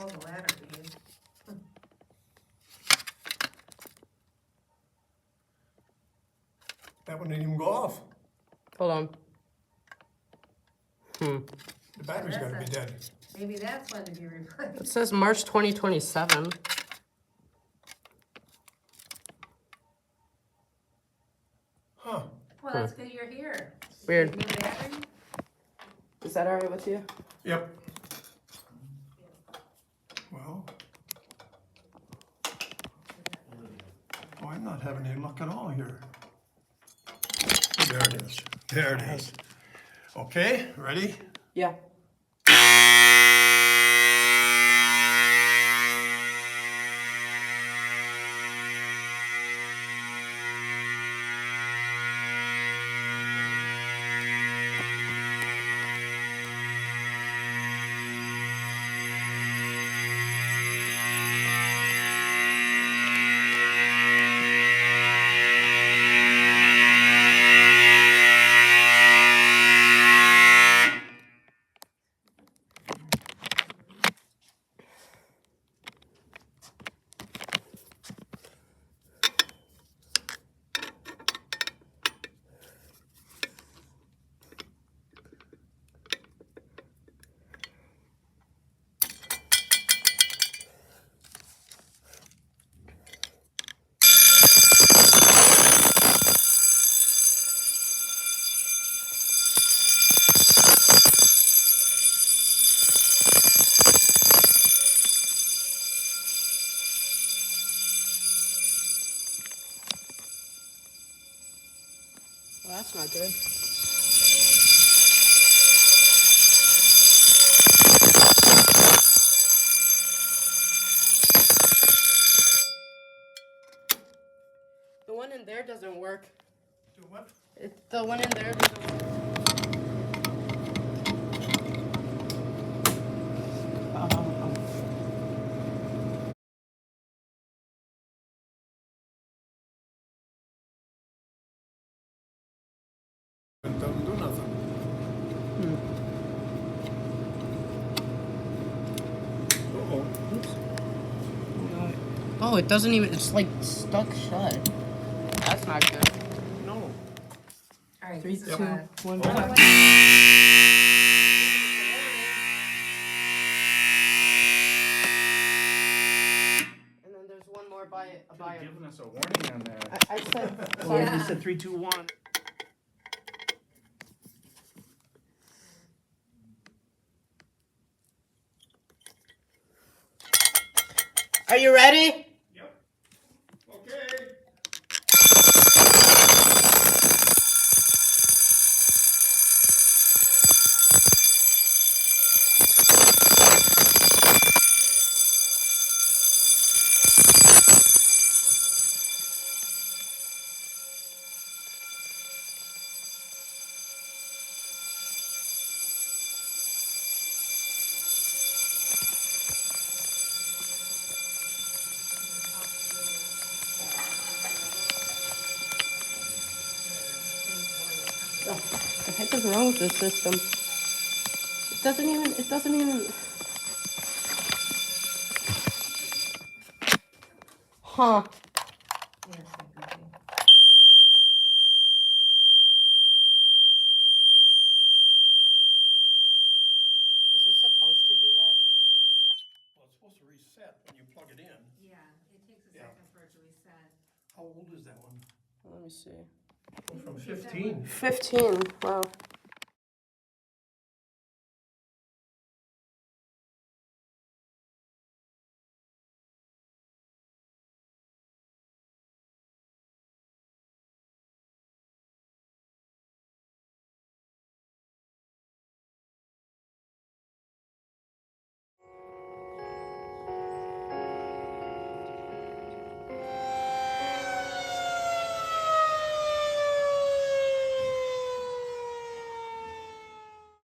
Oh, the ladder bead. That one didn't even go off. Hold on. The battery's gotta be dead. Maybe that's when to be replaced. It says March 2027. Huh. Well, that's good you're here. Weird. New battery? Is that all right with you? Yep. Well. Oh, I'm not having any luck at all here. There it is. There it is. Okay, ready? Yeah. Well, that's not good. The one in there doesn't work. Do what? The one in there doesn't work. It doesn't do nothing. Uh-oh. Oh, it doesn't even, it's like stuck shut. That's not good. No. All right, 3, this is 2, bad. 1. And then there's one more by Giving us a warning on that. I said, Well, sorry. you said 3, 2, 1. Are you ready? Yep. Okay. What the heck is wrong with this system? It doesn't even. Huh. Yeah, it's like goofy. Is this supposed to do that? Well, it's supposed to reset when you plug it in. Yeah, it takes a Yeah. second for it to reset. How old is that one? Let me see. From 15. 15. Wow.